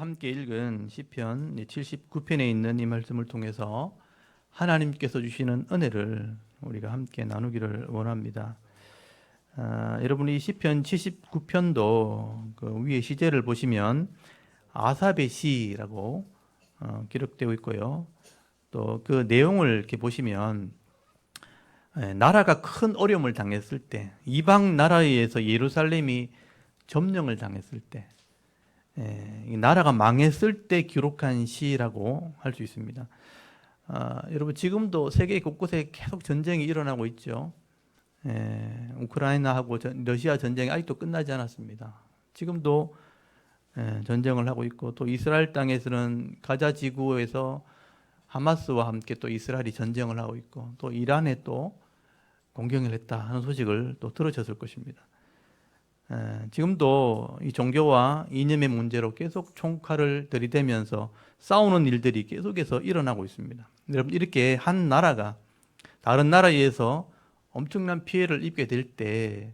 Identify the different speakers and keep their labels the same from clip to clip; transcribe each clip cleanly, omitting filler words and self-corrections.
Speaker 1: 함께 읽은 시편 79편에 있는 이 말씀을 통해서 하나님께서 주시는 은혜를 우리가 함께 나누기를 원합니다. 여러분이 시편 79편도 그 위에 시제를 보시면 아삽의 시라고 기록되어 있고요. 또 그 내용을 이렇게 보시면 나라가 큰 어려움을 당했을 때, 이방 나라에 의해서 예루살렘이 점령을 당했을 때, 이 나라가 망했을 때 기록한 시라고 할 수 있습니다. 여러분 지금도 세계 곳곳에 계속 전쟁이 일어나고 있죠. 우크라이나하고 러시아 전쟁이 아직도 끝나지 않았습니다. 지금도 전쟁을 하고 있고, 또 이스라엘 땅에서는 가자 지구에서 하마스와 함께 또 이스라엘이 전쟁을 하고 있고, 또 이란에 또 공격을 했다 하는 소식을 또 들으셨을 것입니다. 지금도 이 종교와 이념의 문제로 계속 총칼을 들이대면서 싸우는 일들이 계속해서 일어나고 있습니다. 여러분, 이렇게 한 나라가 다른 나라에 의해서 엄청난 피해를 입게 될 때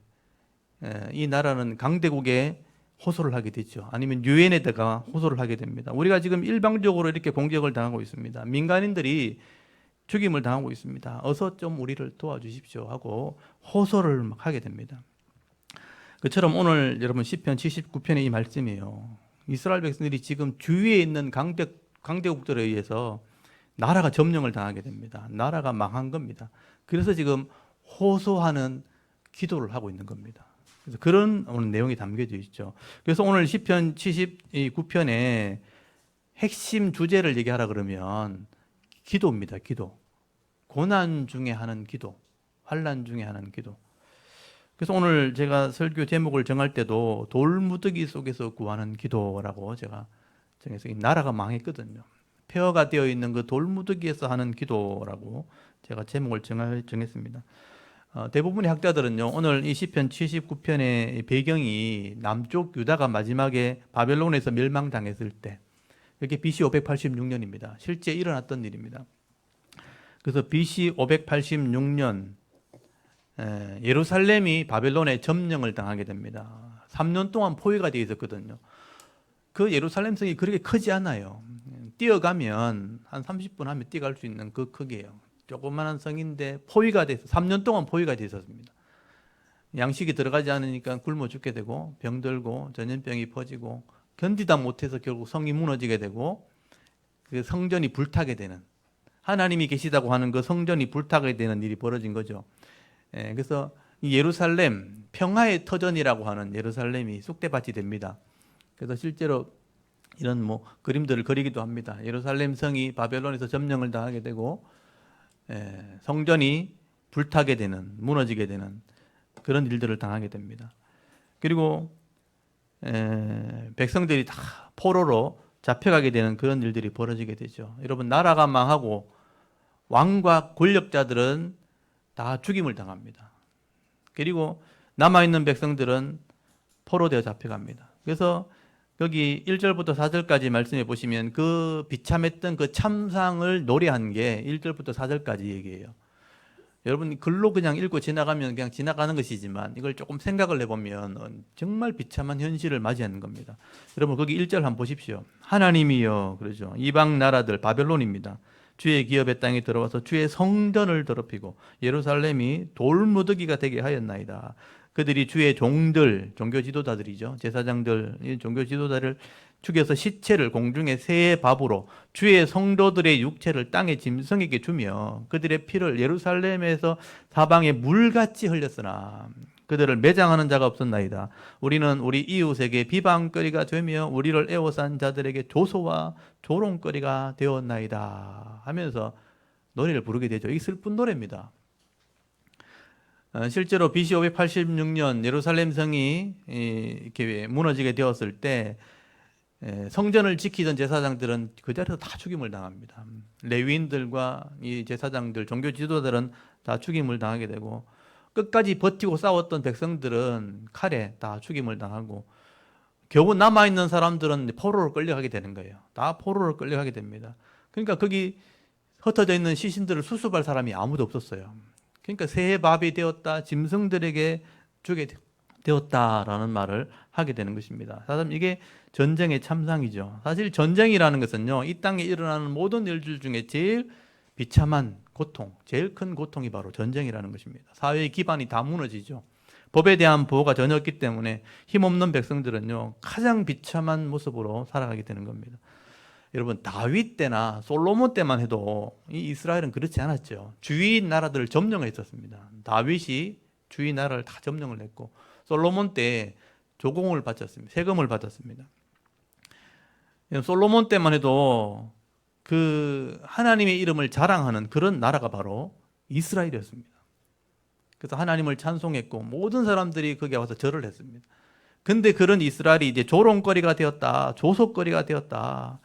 Speaker 1: 이 나라는 강대국에 호소를 하게 되죠. 아니면 유엔에다가 호소를 하게 됩니다. 우리가 지금 일방적으로 이렇게 공격을 당하고 있습니다. 민간인들이 죽임을 당하고 있습니다. 어서 좀 우리를 도와주십시오 하고 호소를 막 하게 됩니다. 그처럼 오늘 여러분 시편 79편의 이 말씀이에요. 이스라엘 백성들이 지금 주위에 있는 강대국들에 의해서 나라가 점령을 당하게 됩니다. 나라가 망한 겁니다. 그래서 지금 호소하는 기도를 하고 있는 겁니다. 그래서 그런 오늘 내용이 담겨져 있죠. 그래서 오늘 시편 79편의 핵심 주제를 얘기하라 그러면 기도입니다. 기도. 고난 중에 하는 기도, 환난 중에 하는 기도. 그래서 오늘 제가 설교 제목을 정할 때도 돌무더기 속에서 구하는 기도라고 제가 정해서, 이 나라가 망했거든요. 폐허가 되어 있는 그 돌무더기에서 하는 기도라고 제가 제목을 정했습니다. 대부분의 학자들은요, 오늘 이 시편 79편의 배경이 남쪽 유다가 마지막에 바벨론에서 멸망당했을 때, 이게 BC 586년입니다. 실제 일어났던 일입니다. 그래서 BC 586년 예루살렘이 바벨론에 점령을 당하게 됩니다. 3년 동안 포위가 되어 있었거든요. 그 예루살렘 성이 그렇게 크지 않아요. 뛰어가면 한 30분 하면 뛰어갈 수 있는 그 크기예요. 조그마한 성인데 포위가 돼서 3년 동안 포위가 되어 있었습니다. 양식이 들어가지 않으니까 굶어 죽게 되고, 병들고 전염병이 퍼지고, 견디다 못해서 결국 성이 무너지게 되고, 그 성전이 불타게 되는, 하나님이 계시다고 하는 그 성전이 불타게 되는 일이 벌어진 거죠. 그래서 이 예루살렘, 평화의 터전이라고 하는 예루살렘이 쑥대밭이 됩니다. 그래서 실제로 이런 그림들을 그리기도 합니다. 예루살렘 성이 바벨론에서 점령을 당하게 되고, 성전이 불타게 되는, 무너지게 되는 그런 일들을 당하게 됩니다. 그리고 백성들이 다 포로로 잡혀가게 되는 그런 일들이 벌어지게 되죠. 여러분, 나라가 망하고 왕과 권력자들은 다 죽임을 당합니다. 그리고 남아있는 백성들은 포로되어 잡혀갑니다. 그래서 여기 1절부터 4절까지 말씀해 보시면 그 비참했던 그 참상을 노래한 게 1절부터 4절까지 얘기해요. 여러분, 글로 그냥 읽고 지나가면 그냥 지나가는 것이지만 이걸 조금 생각을 해보면 정말 비참한 현실을 맞이하는 겁니다. 여러분, 거기 1절 한번 보십시오. 하나님이여, 그러죠. 이방 나라들, 바벨론입니다. 주의 기업의 땅에 들어와서 주의 성전을 더럽히고 예루살렘이 돌무더기가 되게 하였나이다. 그들이 주의 종들, 종교 지도자들이죠. 제사장들, 이 종교 지도자를 죽여서 시체를 공중의 새의 밥으로 주의 성도들의 육체를 땅의 짐승에게 주며 그들의 피를 예루살렘에서 사방에 물같이 흘렸으나 그들을 매장하는 자가 없었나이다. 우리는 우리 이웃에게 비방거리가 되며 우리를 애워싼 자들에게 조소와 조롱거리가 되었나이다 하면서 노래를 부르게 되죠. 이 슬픈 노래입니다. 실제로 BC 586년 예루살렘 성이 이렇게 무너지게 되었을 때 성전을 지키던 제사장들은 그 자리에서 다 죽임을 당합니다. 레위인들과 이 제사장들, 종교 지도자들은 다 죽임을 당하게 되고, 끝까지 버티고 싸웠던 백성들은 칼에 다 죽임을 당하고, 겨우 남아있는 사람들은 포로로 끌려가게 되는 거예요. 다 포로로 끌려가게 됩니다. 그러니까 거기 흩어져 있는 시신들을 수습할 사람이 아무도 없었어요. 그러니까 새의 밥이 되었다, 짐승들에게 주게 되었다라는 말을 하게 되는 것입니다. 사실 이게 전쟁의 참상이죠. 사실 전쟁이라는 것은요, 이 땅에 일어나는 모든 일들 중에 제일 비참한 고통, 제일 큰 고통이 바로 전쟁이라는 것입니다. 사회의 기반이 다 무너지죠. 법에 대한 보호가 전혀 없기 때문에 힘없는 백성들은요, 가장 비참한 모습으로 살아가게 되는 겁니다. 여러분, 다윗 때나 솔로몬 때만 해도 이 이스라엘은 그렇지 않았죠. 주위 나라들을 점령했었습니다. 다윗이 주위 나라를 다 점령을 했고, 솔로몬 때 조공을 바쳤습니다. 세금을 받았습니다. 솔로몬 때만 해도 그 하나님의 이름을 자랑하는 그런 나라가 바로 이스라엘이었습니다. 그래서 하나님을 찬송했고 모든 사람들이 거기에 와서 절을 했습니다. 근데 그런 이스라엘이 이제 조롱거리가 되었다, 조속거리가 되었다.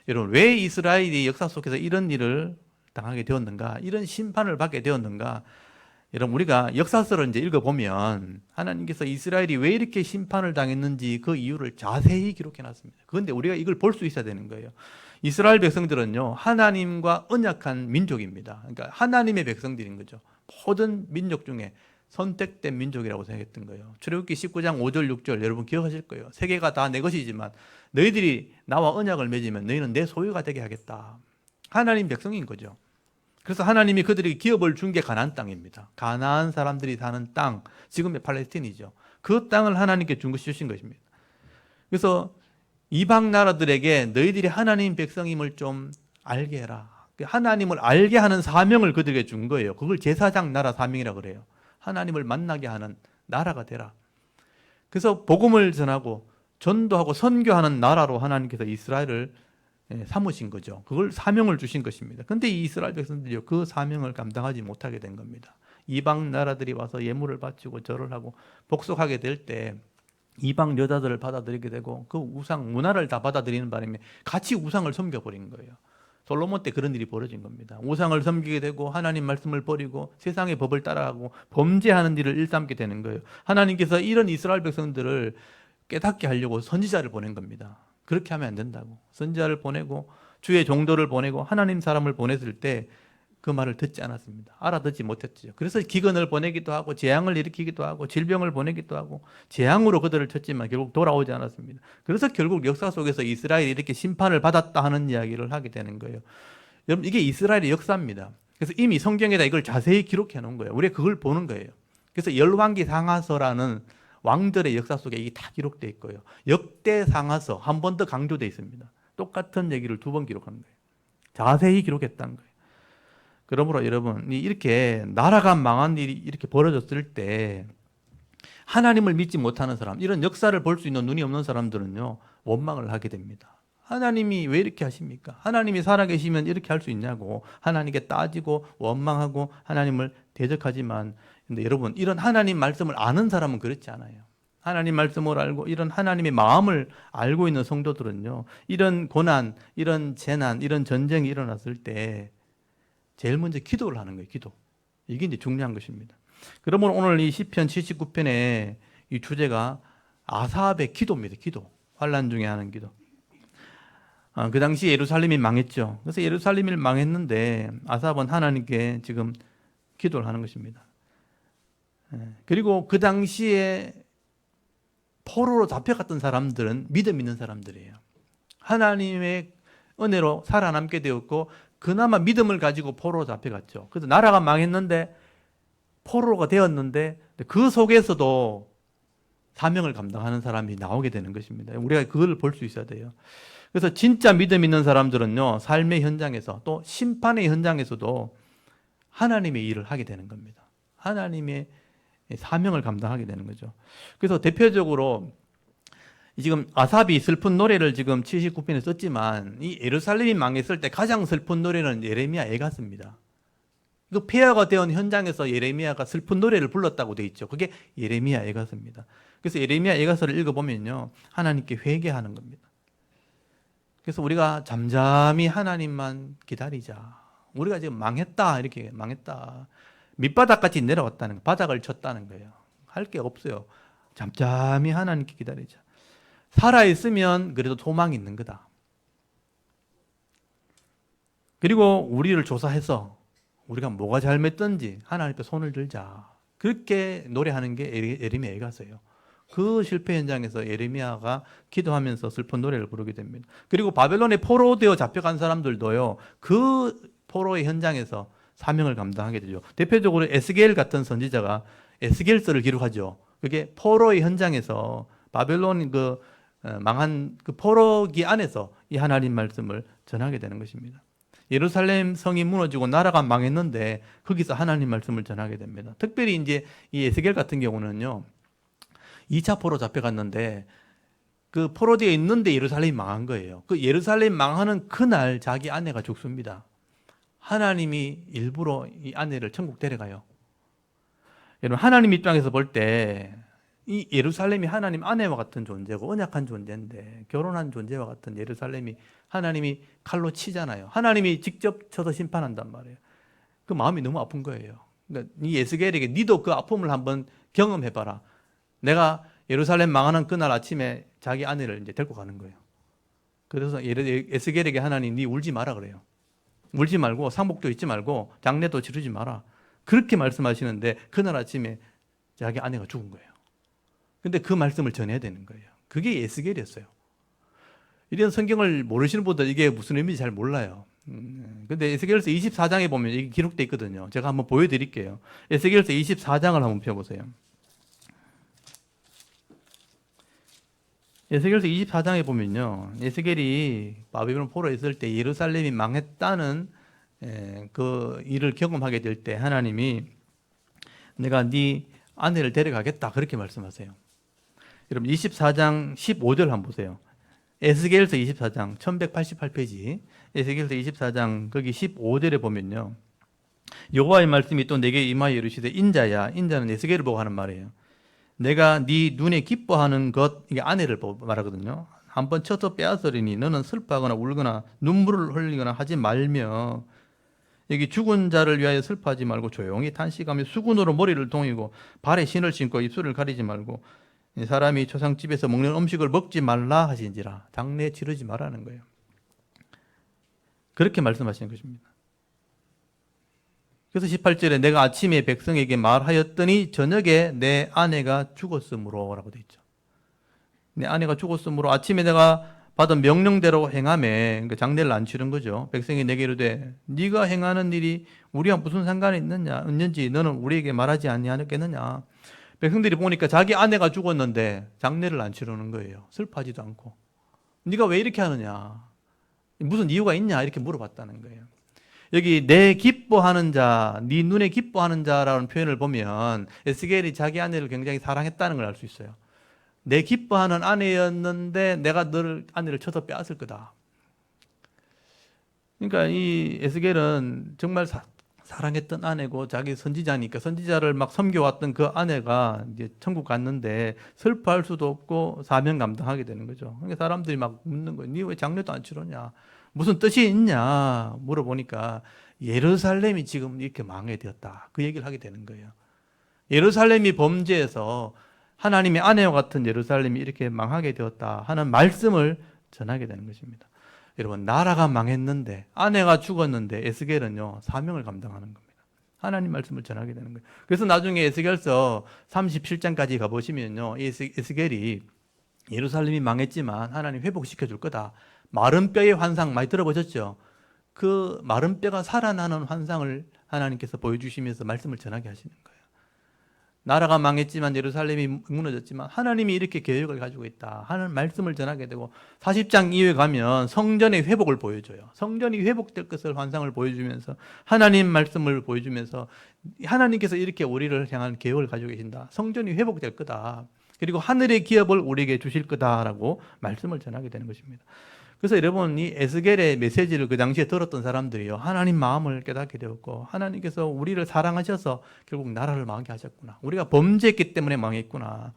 Speaker 1: 여러분, 왜 이스라엘이 역사 속에서 이런 일을 당하게 되었는가, 이런 심판을 받게 되었는가? 여러분, 우리가 역사서를 이제 읽어보면 하나님께서 이스라엘이 왜 이렇게 심판을 당했는지 그 이유를 자세히 기록해 놨습니다. 그런데 우리가 이걸 볼 수 있어야 되는 거예요. 이스라엘 백성들은요, 하나님과 언약한 민족입니다. 그러니까 하나님의 백성들인 거죠. 모든 민족 중에 선택된 민족이라고 생각했던 거예요. 출애굽기 19장 5절 6절 여러분 기억하실 거예요. 세계가 다 내 것이지만 너희들이 나와 언약을 맺으면 너희는 내 소유가 되게 하겠다. 하나님 백성인 거죠. 그래서 하나님이 그들에게 기업을 준 게 가나안 땅입니다. 가나안 사람들이 사는 땅, 지금의 팔레스틴이죠. 그 땅을 하나님께 주신 것입니다. 그래서 이방 나라들에게 너희들이 하나님 백성임을 좀 알게 해라. 하나님을 알게 하는 사명을 그들에게 준 거예요. 그걸 제사장 나라 사명이라고 그래요. 하나님을 만나게 하는 나라가 되라. 그래서 복음을 전하고 전도하고 선교하는 나라로 하나님께서 이스라엘을 삼으신 거죠. 그걸 사명을 주신 것입니다. 그런데 이 이스라엘 백성들이 그 사명을 감당하지 못하게 된 겁니다. 이방 나라들이 와서 예물을 바치고 절을 하고 복속하게 될 때 이방 여자들을 받아들이게 되고 그 우상 문화를 다 받아들이는 바람에 같이 우상을 섬겨버린 거예요. 솔로몬 때 그런 일이 벌어진 겁니다. 우상을 섬기게 되고 하나님 말씀을 버리고 세상의 법을 따라가고 범죄하는 일을 일삼게 되는 거예요. 하나님께서 이런 이스라엘 백성들을 깨닫게 하려고 선지자를 보낸 겁니다. 그렇게 하면 안 된다고. 선지자를 보내고 주의 종도를 보내고 하나님 사람을 보냈을 때 그 말을 듣지 않았습니다. 알아듣지 못했죠. 그래서 기근을 보내기도 하고 재앙을 일으키기도 하고 질병을 보내기도 하고 재앙으로 그들을 쳤지만 결국 돌아오지 않았습니다. 그래서 결국 역사 속에서 이스라엘이 이렇게 심판을 받았다 하는 이야기를 하게 되는 거예요. 여러분, 이게 이스라엘의 역사입니다. 그래서 이미 성경에다 이걸 자세히 기록해 놓은 거예요. 우리가 그걸 보는 거예요. 그래서 열왕기 상하서라는 왕들의 역사 속에 이게 다 기록되어 있고요. 역대 상하서 한 번 더 강조되어 있습니다. 똑같은 얘기를 두 번 기록한 거예요. 자세히 기록했다는 거예요. 그러므로 여러분, 이렇게 나라가 망한 일이 이렇게 벌어졌을 때 하나님을 믿지 못하는 사람, 이런 역사를 볼 수 있는 눈이 없는 사람들은요, 원망을 하게 됩니다. 하나님이 왜 이렇게 하십니까? 하나님이 살아계시면 이렇게 할 수 있냐고 하나님께 따지고 원망하고 하나님을 대적하지만, 근데 여러분, 이런 하나님 말씀을 아는 사람은 그렇지 않아요. 하나님 말씀을 알고 이런 하나님의 마음을 알고 있는 성도들은요, 이런 고난, 이런 재난, 이런 전쟁이 일어났을 때 제일 먼저 기도를 하는 거예요. 기도. 이게 이제 중요한 것입니다. 그러면 오늘 이 시편 79편의 이 주제가 아삽의 기도입니다. 기도. 환난 중에 하는 기도. 그 당시 예루살렘이 망했죠. 그래서 예루살렘이 망했는데 아삽은 하나님께 지금 기도를 하는 것입니다. 그리고 그 당시에 포로로 잡혀갔던 사람들은 믿음 있는 사람들이에요. 하나님의 은혜로 살아남게 되었고 그나마 믿음을 가지고 포로로 잡혀갔죠. 그래서 나라가 망했는데 포로가 되었는데 그 속에서도 사명을 감당하는 사람이 나오게 되는 것입니다. 우리가 그걸 볼 수 있어야 돼요. 그래서 진짜 믿음 있는 사람들은요, 삶의 현장에서 또 심판의 현장에서도 하나님의 일을 하게 되는 겁니다. 하나님의 사명을 감당하게 되는 거죠. 그래서 대표적으로 지금 아삽이 슬픈 노래를 지금 79편에 썼지만 이 예루살렘이 망했을 때 가장 슬픈 노래는 예레미야 애가서입니다. 그 폐허가 되어 현장에서 예레미야가 슬픈 노래를 불렀다고 돼 있죠. 그게 예레미야 애가서입니다. 그래서 예레미야 애가서를 읽어보면요, 하나님께 회개하는 겁니다. 그래서 우리가 잠잠히 하나님만 기다리자. 우리가 지금 망했다, 이렇게 망했다. 밑바닥까지 내려왔다는 거, 바닥을 쳤다는 거예요. 할 게 없어요. 잠잠히 하나님께 기다리자. 살아있으면 그래도 소망이 있는 거다. 그리고 우리를 조사해서 우리가 뭐가 잘못됐든지 하나님 앞에 손을 들자. 그렇게 노래하는 게 예레미야 애가서예요. 그 실패 현장에서 예레미야가 기도하면서 슬픈 노래를 부르게 됩니다. 그리고 바벨론에 포로되어 잡혀간 사람들도요, 그 포로의 현장에서 사명을 감당하게 되죠. 대표적으로 에스겔 같은 선지자가 에스겔서를 기록하죠. 그게 포로의 현장에서 바벨론 망한 그 포로기 안에서 이 하나님 말씀을 전하게 되는 것입니다. 예루살렘 성이 무너지고 나라가 망했는데 거기서 하나님 말씀을 전하게 됩니다. 특별히 이제 이 에스겔 같은 경우는요, 2차 포로 잡혀갔는데 그 포로되어 있는데 예루살렘이 망한 거예요. 그 예루살렘 망하는 그날 자기 아내가 죽습니다. 하나님이 일부러 이 아내를 천국 데려가요. 여러분, 하나님 입장에서 볼 때 이 예루살렘이 하나님 아내와 같은 존재고 언약한 존재인데, 결혼한 존재와 같은 예루살렘이 하나님이 칼로 치잖아요. 하나님이 직접 쳐서 심판한단 말이에요. 그 마음이 너무 아픈 거예요. 그러니까 이 에스겔에게 니도 그 아픔을 한번 경험해봐라. 내가 예루살렘 망하는 그날 아침에 자기 아내를 이제 데리고 가는 거예요. 그래서 에스겔에게 하나님, 니 울지 마라 그래요. 울지 말고 상복도 잊지 말고 장례도 치르지 마라. 그렇게 말씀하시는데 그날 아침에 자기 아내가 죽은 거예요. 근데 그 말씀을 전해야 되는 거예요. 그게 에스겔이었어요. 이런 성경을 모르시는 분들 이게 무슨 의미인지 잘 몰라요. 근데 에스겔서 24장에 보면 이게 기록되어 있거든요. 제가 한번 보여드릴게요. 에스겔서 24장을 한번 펴보세요. 에스겔서 24장에 보면요, 에스겔이 바벨론 포로에 있을 때 예루살렘이 망했다는 그 일을 경험하게 될 때 하나님이 내가 네 아내를 데려가겠다 그렇게 말씀하세요. 여러분 24장 15절 한번 보세요. 에스겔서 24장 1188페이지 에스겔서 24장 거기 15절에 보면요, 여호와의 말씀이 또 내게 임하여 이르시되 인자야, 인자는 에스겔을 보고 하는 말이에요. 내가 네 눈에 기뻐하는 것, 이게 아내를 말하거든요. 한번 쳐서 빼앗으리니 너는 슬퍼하거나 울거나 눈물을 흘리거나 하지 말며, 여기 죽은 자를 위하여 슬퍼하지 말고 조용히 탄식하며 수군으로 머리를 동이고 발에 신을 신고 입술을 가리지 말고 사람이 초상집에서 먹는 음식을 먹지 말라 하신지라. 장례 치르지 말라는 거예요. 그렇게 말씀하시는 것입니다. 그래서 18절에 내가 아침에 백성에게 말하였더니 저녁에 내 아내가 죽었으므로 라고 되어 있죠. 내 아내가 죽었으므로 아침에 내가 받은 명령대로 행하매, 그러니까 장례를 안 치른 거죠. 백성이 내게 이르되 네가 행하는 일이 우리와 무슨 상관이 있는지 너는 우리에게 말하지 아니하겠느냐. 백성들이 보니까 자기 아내가 죽었는데 장례를 안 치르는 거예요. 슬퍼하지도 않고. 네가 왜 이렇게 하느냐, 무슨 이유가 있냐 이렇게 물어봤다는 거예요. 여기 내 기뻐하는 자, 네 눈에 기뻐하는 자라는 표현을 보면 에스겔이 자기 아내를 굉장히 사랑했다는 걸 알 수 있어요. 내 기뻐하는 아내였는데 내가 너를 아내를 쳐서 빼앗을 거다. 그러니까 이 에스겔은 정말 사랑했던 아내고 자기 선지자니까 선지자를 막 섬겨왔던 그 아내가 이제 천국 갔는데 슬퍼할 수도 없고 사명 감당하게 되는 거죠. 그러니까 사람들이 막 묻는 거예요. 니 왜 장례도 안 치르냐? 무슨 뜻이 있냐? 물어보니까 예루살렘이 지금 이렇게 망해되었다. 그 얘기를 하게 되는 거예요. 예루살렘이 범죄해서 하나님의 아내와 같은 예루살렘이 이렇게 망하게 되었다 하는 말씀을 전하게 되는 것입니다. 여러분, 나라가 망했는데 아내가 죽었는데 에스겔은요 사명을 감당하는 겁니다. 하나님 말씀을 전하게 되는 거예요. 그래서 나중에 에스겔서 37장까지 가보시면요, 에스겔이 예루살렘이 망했지만 하나님 회복시켜 줄 거다. 마른 뼈의 환상 많이 들어보셨죠? 그 마른 뼈가 살아나는 환상을 하나님께서 보여주시면서 말씀을 전하게 하시는 거예요. 나라가 망했지만 예루살렘이 무너졌지만 하나님이 이렇게 계획을 가지고 있다 하는 말씀을 전하게 되고, 40장 이후에 가면 성전의 회복을 보여줘요. 성전이 회복될 것을 환상을 보여주면서 하나님 말씀을 보여주면서 하나님께서 이렇게 우리를 향한 계획을 가지고 계신다. 성전이 회복될 거다. 그리고 하늘의 기업을 우리에게 주실 거다라고 말씀을 전하게 되는 것입니다. 그래서 여러분, 이 에스겔의 메시지를 그 당시에 들었던 사람들이요, 하나님 마음을 깨닫게 되었고, 하나님께서 우리를 사랑하셔서 결국 나라를 망하게 하셨구나, 우리가 범죄했기 때문에 망했구나,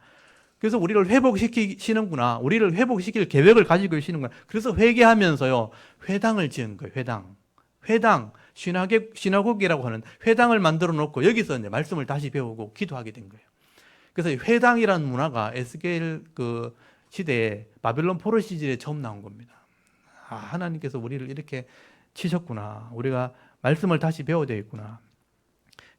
Speaker 1: 그래서 우리를 회복시키시는구나, 우리를 회복시킬 계획을 가지고 계시는구나. 그래서 회개하면서요 회당을 지은 거예요. 회당 시나고기라고 하는 회당을 만들어 놓고 여기서 이제 말씀을 다시 배우고 기도하게 된 거예요. 그래서 회당이라는 문화가 에스겔 그 시대에 바벨론 포로 시절에 처음 나온 겁니다. 아, 하나님께서 우리를 이렇게 치셨구나, 우리가 말씀을 다시 배워야 되겠구나.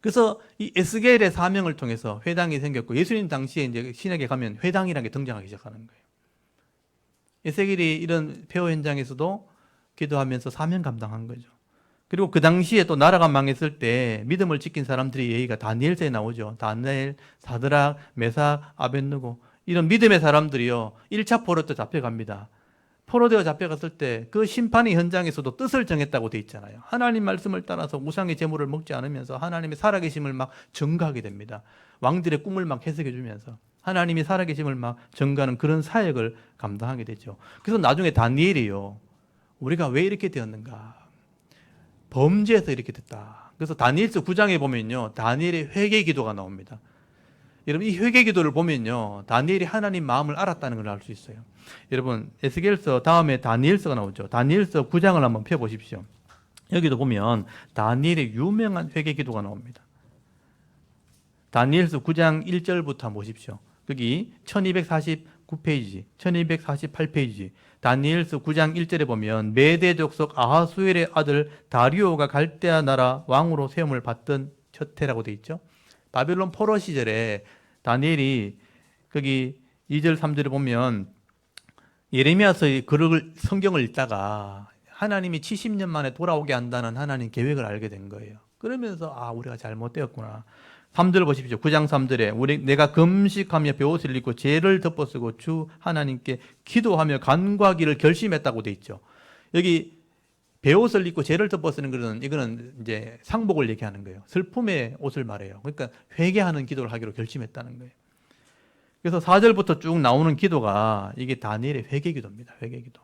Speaker 1: 그래서 이 에스겔의 사명을 통해서 회당이 생겼고, 예수님 당시에 이제 신약에 가면 회당이라는 게 등장하기 시작하는 거예요. 에스겔이 이런 폐허 현장에서도 기도하면서 사명 감당한 거죠. 그리고 그 당시에 또 나라가 망했을 때 믿음을 지킨 사람들의 예의가 다니엘서에 나오죠. 다니엘, 사드락, 메삭, 아벳느고, 이런 믿음의 사람들이요 1차 포로 때 잡혀갑니다. 포로되어 잡혀갔을 때 그 심판의 현장에서도 뜻을 정했다고 돼 있잖아요. 하나님 말씀을 따라서 우상의 제물을 먹지 않으면서 하나님의 살아계심을 막 증거하게 됩니다. 왕들의 꿈을 막 해석해 주면서 하나님이 살아계심을 막 증거하는 그런 사역을 감당하게 되죠. 그래서 나중에 다니엘이요, 우리가 왜 이렇게 되었는가, 범죄에서 이렇게 됐다. 그래서 다니엘서 9장에 보면요, 다니엘의 회개 기도가 나옵니다. 여러분, 이 회개 기도를 보면요, 다니엘이 하나님 마음을 알았다는 걸 알 수 있어요. 여러분, 에스겔서 다음에 다니엘서가 나오죠. 다니엘서 9장을 한번 펴보십시오. 여기도 보면 다니엘의 유명한 회개 기도가 나옵니다. 다니엘서 9장 1절부터 한번 보십시오. 여기 1249페이지, 1248페이지, 다니엘서 9장 1절에 보면 메대 족속 아하수엘의 아들 다리오가 갈대아 나라 왕으로 세움을 받던 첫 해라고 되어 있죠. 바벨론 포로 시절에 다니엘이 거기 2절 3절에 보면 예레미야서의 글을 성경을 읽다가 하나님이 70년 만에 돌아오게 한다는 하나님 계획을 알게 된 거예요. 그러면서 우리가 잘못되었구나. 3절 보십시오. 9장 3절에 내가 금식하며 베옷을 입고 죄를 덮어쓰고 주 하나님께 기도하며 간구하기를 결심했다고 돼 있죠. 여기 베옷을 입고 죄를 덮어쓰는 것은 이거는 이제 상복을 얘기하는 거예요. 슬픔의 옷을 말해요. 그러니까 회개하는 기도를 하기로 결심했다는 거예요. 그래서 4절부터 쭉 나오는 기도가 이게 다니엘의 회개 기도입니다. 회개 기도.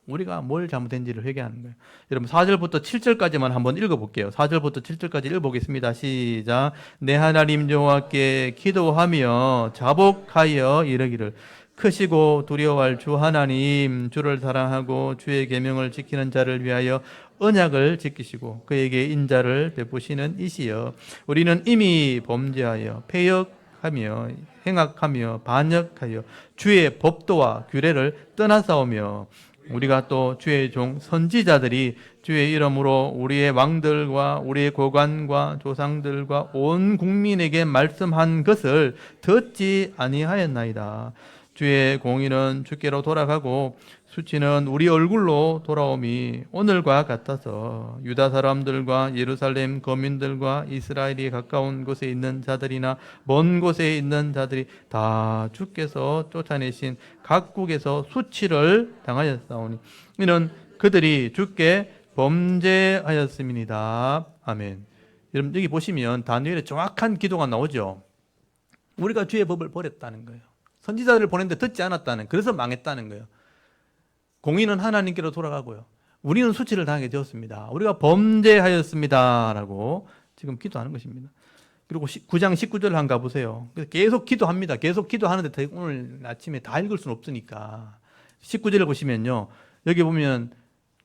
Speaker 1: 우리가 뭘 잘못했는지를 회개하는 거예요. 여러분 4절부터 7절까지만 한번 읽어볼게요. 4절부터 7절까지 읽어보겠습니다. 시작. 내 하나님 여호와께 기도하며 자복하여 이르기를 크시고 두려워할 주 하나님, 주를 사랑하고 주의 계명을 지키는 자를 위하여 언약을 지키시고 그에게 인자를 베푸시는 이시여, 우리는 이미 범죄하여 패역하며 행악하며 반역하여 주의 법도와 규례를 떠나싸우며 우리가 또 주의 종 선지자들이 주의 이름으로 우리의 왕들과 우리의 고관과 조상들과 온 국민에게 말씀한 것을 듣지 아니하였나이다. 주의 공의는 주께로 돌아가고 수치는 우리 얼굴로 돌아옴이 오늘과 같아서 유다 사람들과 예루살렘 거민들과 이스라엘이 가까운 곳에 있는 자들이나 먼 곳에 있는 자들이 다 주께서 쫓아내신 각국에서 수치를 당하였사오니 이는 그들이 주께 범죄하였음이니이다. 아멘. 여러분 여기 보시면 다니엘의 정확한 기도가 나오죠. 우리가 주의 법을 버렸다는 거예요. 선지자들을 보냈는데 듣지 않았다는, 그래서 망했다는 거예요. 공의는 하나님께로 돌아가고요. 우리는 수치를 당하게 되었습니다. 우리가 범죄하였습니다. 라고 지금 기도하는 것입니다. 그리고 9장 19절을 한번 가보세요. 계속 기도합니다. 계속 기도하는데 오늘 아침에 다 읽을 수는 없으니까. 19절을 보시면요. 여기 보면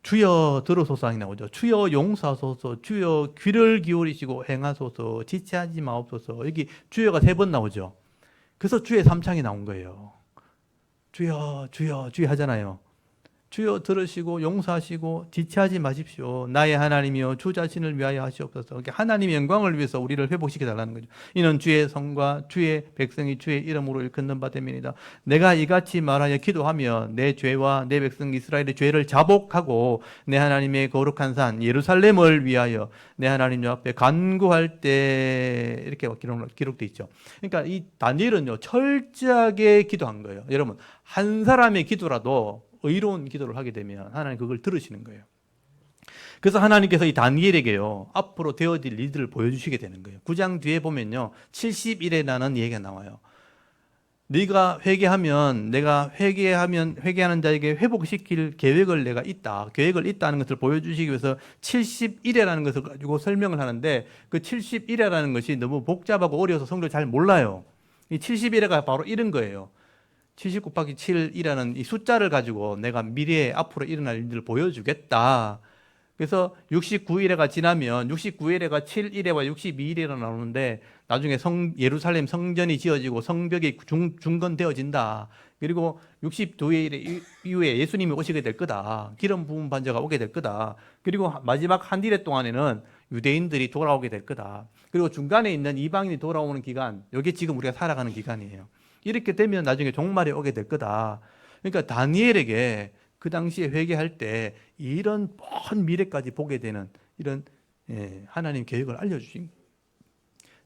Speaker 1: 주여 들으소서 나오죠. 주여 용서하소서, 주여 귀를 기울이시고 행하소서, 지체하지 마옵소서. 여기 주여가 3번 나오죠. 그래서 주의 3창이 나온 거예요. 주여 주여 주여 하잖아요. 주여 들으시고 용서하시고 지체하지 마십시오. 나의 하나님이여 주 자신을 위하여 하시옵소서. 하나님의 영광을 위해서 우리를 회복시켜달라는 거죠. 이는 주의 성과 주의 백성이 주의 이름으로 일컫는 바 됨이니이다. 내가 이같이 말하여 기도하며 내 죄와 내 백성 이스라엘의 죄를 자복하고 내 하나님의 거룩한 산 예루살렘을 위하여 내 하나님 앞에 간구할 때 이렇게 기록되어 있죠. 그러니까 이 다니엘은요 철저하게 기도한 거예요. 여러분 한 사람의 기도라도 의로운 기도를 하게 되면 하나님 그걸 들으시는 거예요. 그래서 하나님께서 이 다니엘에게요 앞으로 되어질 일들을 보여주시게 되는 거예요. 9장 뒤에 보면요 70일에라는 얘기가 나와요. 네가 회개하면 내가 회개하는 자에게 회복시킬 계획을 내가 있다. 계획을 있다는 것을 보여주시기 위해서 70일이라는 것을 가지고 설명을 하는데 그 70일이라는 것이 너무 복잡하고 어려워서 성도를 잘 몰라요. 이 70일가 바로 이런 거예요. 70 곱하기 7이라는 이 숫자를 가지고 내가 미래에 앞으로 일어날 일들을 보여주겠다. 그래서 69일에가 지나면 69일에가 7일에와 62일에가 나오는데 나중에 예루살렘 성전이 지어지고 성벽이 중건되어진다. 그리고 62일 이후에 예수님이 오시게 될 거다. 기름 부은 반자가 오게 될 거다. 그리고 마지막 한 일의 동안에는 유대인들이 돌아오게 될 거다. 그리고 중간에 있는 이방인이 돌아오는 기간, 이게 지금 우리가 살아가는 기간이에요. 이렇게 되면 나중에 종말이 오게 될 거다. 그러니까 다니엘에게 그 당시에 회개할 때 이런 먼 미래까지 보게 되는 이런 하나님 계획을 알려주신 거예요.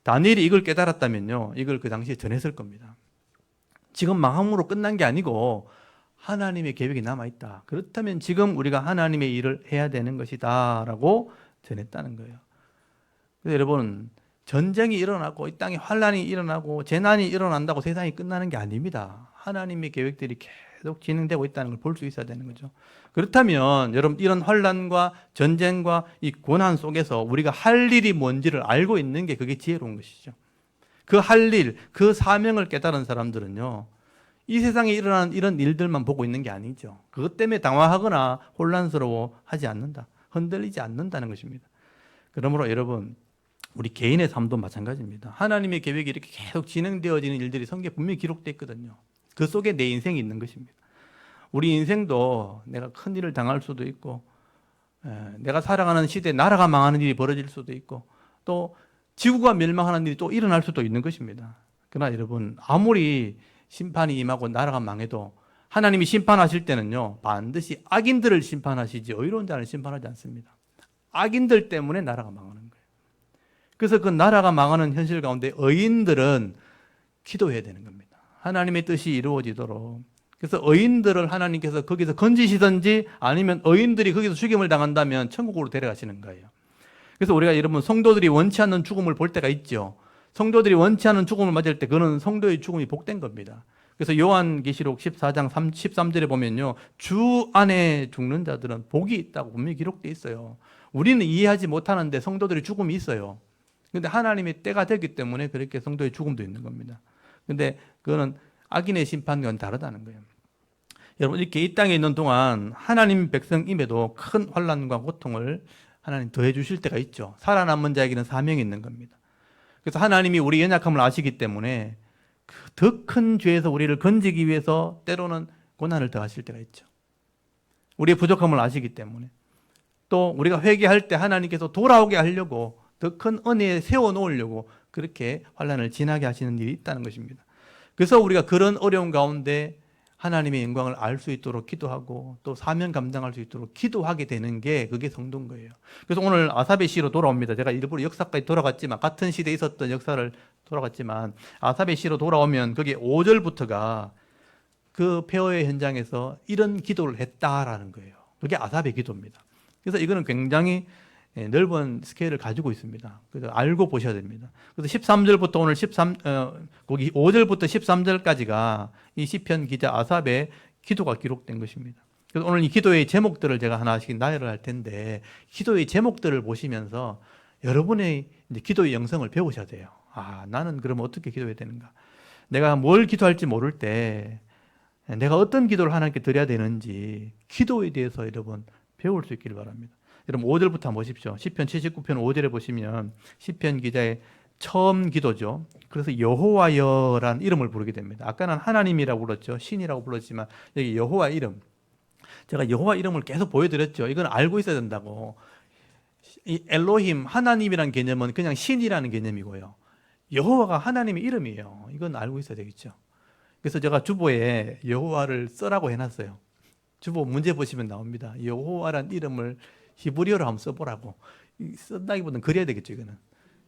Speaker 1: 다니엘이 이걸 깨달았다면요, 이걸 그 당시에 전했을 겁니다. 지금 망함으로 끝난 게 아니고 하나님의 계획이 남아있다. 그렇다면 지금 우리가 하나님의 일을 해야 되는 것이다 라고 전했다는 거예요. 그래서 여러분, 전쟁이 일어나고 이 땅에 환란이 일어나고 재난이 일어난다고 세상이 끝나는 게 아닙니다. 하나님의 계획들이 계속 진행되고 있다는 걸 볼 수 있어야 되는 거죠. 그렇다면 여러분, 이런 환란과 전쟁과 이 고난 속에서 우리가 할 일이 뭔지를 알고 있는 게 그게 지혜로운 것이죠. 그 할 일, 그 사명을 깨달은 사람들은요, 이 세상에 일어나는 이런 일들만 보고 있는 게 아니죠. 그것 때문에 당황하거나 혼란스러워하지 않는다. 흔들리지 않는다는 것입니다. 그러므로 여러분, 우리 개인의 삶도 마찬가지입니다. 하나님의 계획이 이렇게 계속 진행되어지는 일들이 성경에 분명히 기록되어 있거든요. 그 속에 내 인생이 있는 것입니다. 우리 인생도 내가 큰 일을 당할 수도 있고, 내가 살아가는 시대에 나라가 망하는 일이 벌어질 수도 있고, 또 지구가 멸망하는 일이 또 일어날 수도 있는 것입니다. 그러나 여러분, 아무리 심판이 임하고 나라가 망해도 하나님이 심판하실 때는요, 반드시 악인들을 심판하시지 의로운 자를 심판하지 않습니다. 악인들 때문에 나라가 망하는 거예요. 그래서 그 나라가 망하는 현실 가운데 의인들은 기도해야 되는 겁니다. 하나님의 뜻이 이루어지도록. 그래서 의인들을 하나님께서 거기서 건지시든지 아니면 의인들이 거기서 죽임을 당한다면 천국으로 데려가시는 거예요. 그래서 우리가 여러분, 성도들이 원치 않는 죽음을 볼 때가 있죠. 성도들이 원치 않는 죽음을 맞을 때 그는 성도의 죽음이 복된 겁니다. 그래서 요한계시록 14장 13절에 보면요, 주 안에 죽는 자들은 복이 있다고 분명히 기록되어 있어요. 우리는 이해하지 못하는데 성도들의 죽음이 있어요. 그런데 하나님의 때가 되기 때문에 그렇게 성도의 죽음도 있는 겁니다. 그런데 그거는 악인의 심판과는 다르다는 거예요. 여러분, 이렇게 이 땅에 있는 동안 하나님 백성임에도 큰 환난과 고통을 하나님 더해 주실 때가 있죠. 살아남은 자에게는 사명이 있는 겁니다. 그래서 하나님이 우리 연약함을 아시기 때문에 더 큰 죄에서 우리를 건지기 위해서 때로는 고난을 더하실 때가 있죠. 우리의 부족함을 아시기 때문에. 또 우리가 회개할 때 하나님께서 돌아오게 하려고 더 큰 은혜에 세워놓으려고 그렇게 환난을 지나게 하시는 일이 있다는 것입니다. 그래서 우리가 그런 어려움 가운데 하나님의 영광을 알 수 있도록 기도하고 또 사명 감당할 수 있도록 기도하게 되는 게 그게 성도인 거예요. 그래서 오늘 아삽의 시로 돌아옵니다. 제가 일부러 역사까지 돌아갔지만, 같은 시대에 있었던 역사를 돌아갔지만, 아삽의 시로 돌아오면 거기 5절부터가 그 폐허의 현장에서 이런 기도를 했다라는 거예요. 그게 아삽의 기도입니다. 그래서 이거는 굉장히 넓은 스케일을 가지고 있습니다. 그래서 알고 보셔야 됩니다. 그래서 13절부터 오늘 거기 5절부터 13절까지가 이 시편 기자 아삽의 기도가 기록된 것입니다. 그래서 오늘 이 기도의 제목들을 제가 하나씩 나열을 할 텐데, 기도의 제목들을 보시면서 여러분의 이제 기도의 영성을 배우셔야 돼요. 아, 나는 그러면 어떻게 기도해야 되는가? 내가 뭘 기도할지 모를 때 내가 어떤 기도를 하나님께 드려야 되는지 기도에 대해서 여러분 배울 수 있기를 바랍니다. 여러분 5절부터 한번 보십시오. 시편 79편 5절에 보시면 시편 기자의 처음 기도죠. 그래서 여호와여라는 이름을 부르게 됩니다. 아까는 하나님이라고 불렀죠. 신이라고 불렀지만 여기 여호와 이름. 제가 여호와 이름을 계속 보여드렸죠. 이건 알고 있어야 된다고. 이 엘로힘, 하나님이라는 개념은 그냥 신이라는 개념이고요. 여호와가 하나님의 이름이에요. 이건 알고 있어야 되겠죠. 그래서 제가 주보에 여호와를 써라고 해놨어요. 주보 문제 보시면 나옵니다. 여호와라는 이름을 히브리어로 한번 써보라고. 쓴다기보다는 그려야 되겠죠. 이거는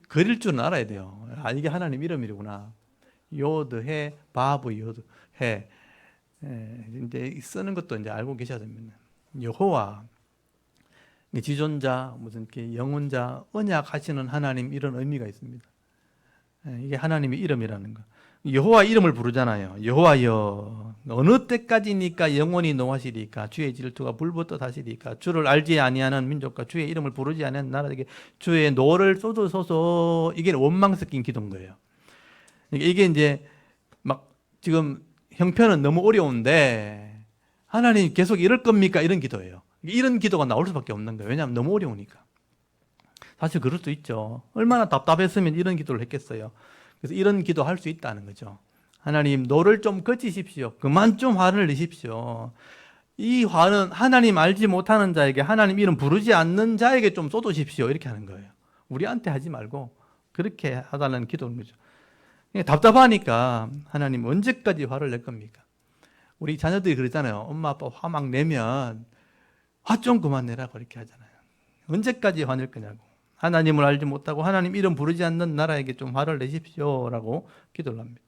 Speaker 1: 그릴 줄은 알아야 돼요. 아, 이게 하나님 이름이구나. 요드 해 바브 요드 해. 이제 쓰는 것도 이제 알고 계셔야 됩니다. 여호와, 지존자, 무슨 영혼자, 언약하시는 하나님, 이런 의미가 있습니다. 이게 하나님의 이름이라는 거. 여호와 이름을 부르잖아요. 여호와여, 어느 때까지니까 영원히 노하시리까? 주의 질투가 불붙어 다시리까? 주를 알지 아니하는 민족과 주의 이름을 부르지 아니하는 나라에게 주의 노를 쏟으소서. 이게 원망 섞인 기도인 거예요. 이게 이제 막 지금 형편은 너무 어려운데 하나님 계속 이럴 겁니까? 이런 기도예요. 이런 기도가 나올 수밖에 없는 거예요. 왜냐하면 너무 어려우니까. 사실 그럴 수 있죠. 얼마나 답답했으면 이런 기도를 했겠어요. 그래서 이런 기도 할 수 있다는 거죠. 하나님, 노를 좀 그치십시오. 그만 좀 화를 내십시오. 이 화는 하나님 알지 못하는 자에게, 하나님 이름 부르지 않는 자에게 좀 쏟으십시오. 이렇게 하는 거예요. 우리한테 하지 말고 그렇게 하달라는 기도인 거죠. 답답하니까 하나님 언제까지 화를 낼 겁니까? 우리 자녀들이 그러잖아요. 엄마 아빠 화 막 내면 화 좀 그만 내라고 그렇게 하잖아요. 언제까지 화낼 거냐고. 하나님을 알지 못하고 하나님 이름 부르지 않는 나라에게 좀 화를 내십시오라고 기도를 합니다.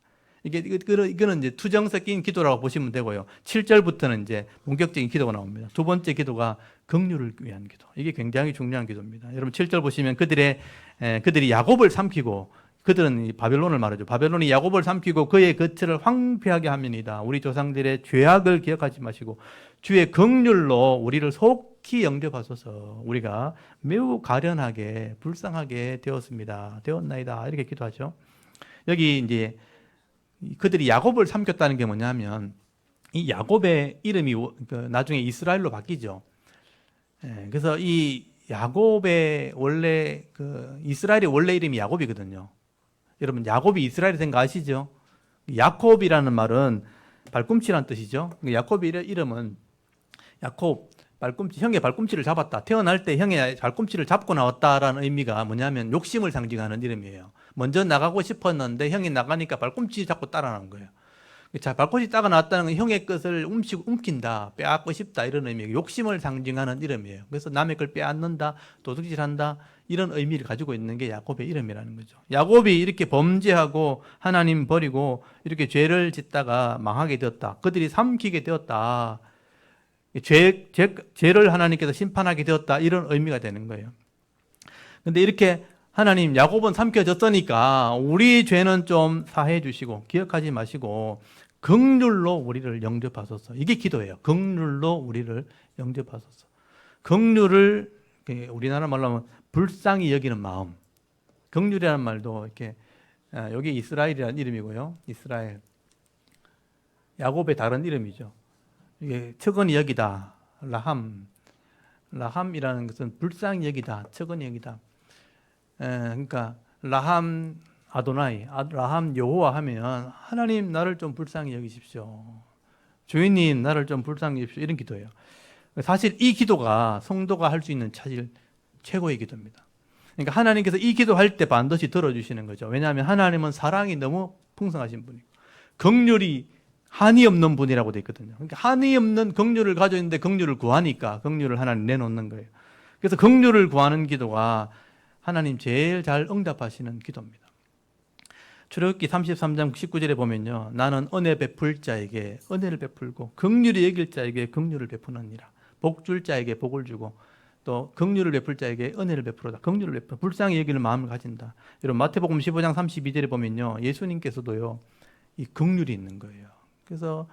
Speaker 1: 이거는 이제 투정 섞인 기도라고 보시면 되고요. 7절부터는 이제 본격적인 기도가 나옵니다. 두 번째 기도가 긍휼을 위한 기도. 이게 굉장히 중요한 기도입니다. 여러분 7절 보시면 그들이 야곱을 삼키고, 그들은 바벨론을 말하죠. 바벨론이 야곱을 삼키고 그의 거처를 황폐하게 하면이다. 우리 조상들의 죄악을 기억하지 마시고 주의 긍휼로 우리를 속히 영접하소서. 우리가 매우 가련하게 불쌍하게 되었나이다. 이렇게 기도하죠. 여기 이제 그들이 야곱을 삼켰다는 게 뭐냐면, 이 야곱의 이름이 나중에 이스라엘로 바뀌죠. 그래서 이 야곱의 원래 이스라엘의 원래 이름이 야곱이거든요. 여러분 야곱이 이스라엘이 된 거 아시죠? 야콥이라는 말은 발꿈치라는 뜻이죠. 야곱의 이름은 야콥, 형의 발꿈치를 잡았다. 태어날 때 형의 발꿈치를 잡고 나왔다라는 의미가 뭐냐면 욕심을 상징하는 이름이에요. 먼저 나가고 싶었는데 형이 나가니까 발꿈치 잡고 따라나온 거예요. 자, 발꿈치 따가 나왔다는 건 형의 것을 움킨다, 빼앗고 싶다 이런 의미예요. 욕심을 상징하는 이름이에요. 그래서 남의 걸 빼앗는다, 도둑질한다 이런 의미를 가지고 있는 게 야곱의 이름이라는 거죠. 야곱이 이렇게 범죄하고 하나님 버리고 이렇게 죄를 짓다가 망하게 되었다. 그들이 삼키게 되었다. 죄를 하나님께서 심판하게 되었다. 이런 의미가 되는 거예요. 근데 이렇게 하나님 야곱은 삼켜졌으니까 우리 죄는 좀 사해 주시고 기억하지 마시고 긍휼로 우리를 영접하소서. 이게 기도예요. 긍휼로 우리를 영접하소서. 긍휼을 우리나라 말로 하면 불쌍히 여기는 마음. 긍휼이라는 말도 이렇게 여기 이스라엘이라는 이름이고요. 이스라엘. 야곱의 다른 이름이죠. 이게 척은히 여기다. 라함이라는 것은 불쌍히 여기다. 척은히 여기다. 그러니까 라함 아도나이, 라함 여호와 하면 하나님 나를 좀 불쌍히 여기십시오. 주인님 나를 좀 불쌍히 여기십시오. 이런 기도예요. 사실 이 기도가 성도가 할 수 있는 사실 최고의 기도입니다. 그러니까 하나님께서 이 기도할 때 반드시 들어주시는 거죠. 왜냐하면 하나님은 사랑이 너무 풍성하신 분이고 긍휼이 한이 없는 분이라고 되어 있거든요. 그러니까 한이 없는 긍휼을 가지고 있는데 긍휼을 구하니까 긍휼을 하나님 내놓는 거예요. 그래서 긍휼을 구하는 기도가 하나님 제일 잘 응답하시는 기도입니다. 출애굽기 33장 19절에 보면요. 나는 은혜 베풀 자에게 은혜를 베풀고 긍휼히 여길 자에게 긍휼을 베푸느니라. 복 줄 자에게 복을 주고 또 긍휼을 베풀 자에게 은혜를 베풀어다. 긍휼을 베풀어 불쌍히 여기는 마음을 가진다. 여러분 마태복음 15장 32절에 보면요. 예수님께서도요. 이 긍휼이 있는 거예요. 그래서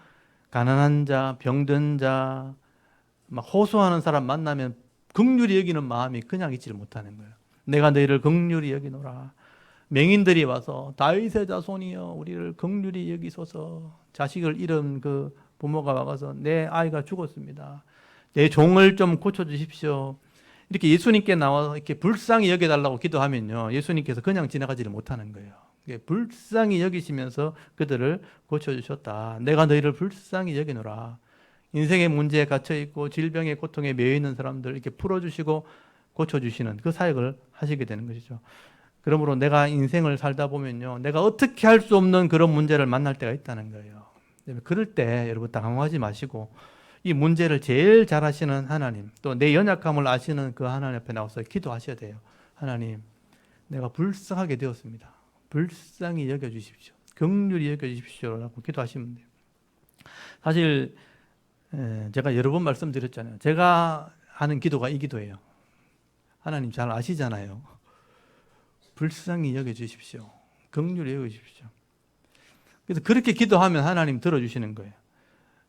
Speaker 1: 가난한 자, 병든 자, 막 호소하는 사람 만나면 긍휼히 여기는 마음이 그냥 있지를 못하는 거예요. 내가 너희를 긍휼히 여기노라. 맹인들이 와서 다윗의 자손이여 우리를 긍휼히 여기소서. 자식을 잃은 그 부모가 와서 내 아이가 죽었습니다. 내 종을 좀 고쳐주십시오. 이렇게 예수님께 나와서 이렇게 불쌍히 여겨달라고 기도하면요. 예수님께서 그냥 지나가지를 못하는 거예요. 불쌍히 여기시면서 그들을 고쳐주셨다. 내가 너희를 불쌍히 여기노라. 인생의 문제에 갇혀있고 질병의 고통에 매여있는 사람들 이렇게 풀어주시고 고쳐주시는 그 사역을 하시게 되는 것이죠. 그러므로 내가 인생을 살다 보면요. 내가 어떻게 할 수 없는 그런 문제를 만날 때가 있다는 거예요. 그럴 때 여러분 당황하지 마시고 이 문제를 제일 잘 아시는 하나님, 또 내 연약함을 아시는 그 하나님 앞에 나와서 기도하셔야 돼요. 하나님, 내가 불쌍하게 되었습니다. 불쌍히 여겨주십시오. 긍휼히 여겨주십시오라고 기도하시면 돼요. 사실 제가 여러 번 말씀드렸잖아요. 제가 하는 기도가 이 기도예요. 하나님 잘 아시잖아요. 불쌍히 여겨주십시오. 긍휼히 여겨주십시오. 그래서 그렇게 기도하면 하나님 들어주시는 거예요.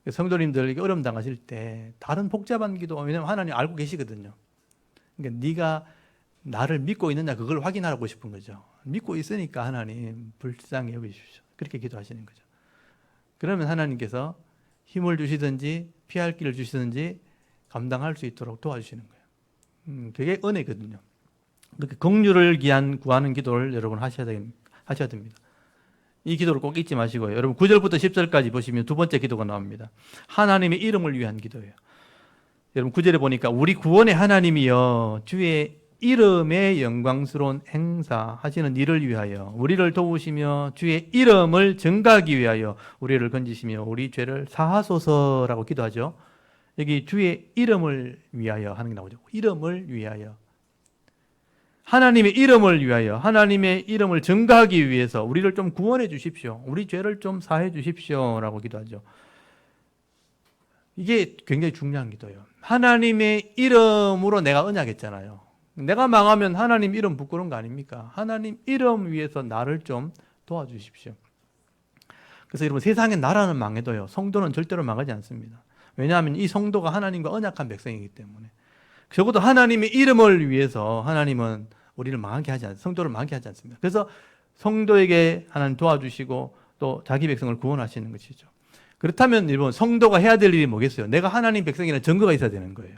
Speaker 1: 성도님들 어려움 당하실 때 다른 복잡한 기도, 왜냐하면 하나님 알고 계시거든요. 그러니까 네가 나를 믿고 있느냐 그걸 확인하고 싶은 거죠. 믿고 있으니까 하나님 불쌍히 여기십시오. 그렇게 기도하시는 거죠. 그러면 하나님께서 힘을 주시든지 피할 길을 주시든지 감당할 수 있도록 도와주시는 거예요. 그게 은혜거든요. 그렇게 긍휼을 구하는 기도를 여러분 하셔야 됩니다. 이 기도를 꼭 잊지 마시고요. 여러분 9절부터 10절까지 보시면 두 번째 기도가 나옵니다. 하나님의 이름을 위한 기도예요. 여러분 9절에 보니까 우리 구원의 하나님이여 주의 이름의 영광스러운 행사하시는 일을 위하여 우리를 도우시며 주의 이름을 증가하기 위하여 우리를 건지시며 우리 죄를 사하소서라고 기도하죠. 여기 주의 이름을 위하여 하는 게 나오죠. 이름을 위하여. 하나님의 이름을 위하여, 하나님의 이름을 증가하기 위해서 우리를 좀 구원해 주십시오. 우리 죄를 좀 사해 주십시오라고 기도하죠. 이게 굉장히 중요한 기도예요. 하나님의 이름으로 내가 언약했잖아요. 내가 망하면 하나님 이름 부끄러운 거 아닙니까? 하나님 이름 위해서 나를 좀 도와주십시오. 그래서 여러분, 세상의 나라는 망해도요, 성도는 절대로 망하지 않습니다. 왜냐하면 이 성도가 하나님과 언약한 백성이기 때문에. 적어도 하나님의 이름을 위해서 하나님은 우리를 망하게 하지 않습니다. 성도를 망하게 하지 않습니다. 그래서 성도에게 하나님 도와주시고 또 자기 백성을 구원하시는 것이죠. 그렇다면 여러분, 성도가 해야 될 일이 뭐겠어요? 내가 하나님 백성이라는 증거가 있어야 되는 거예요.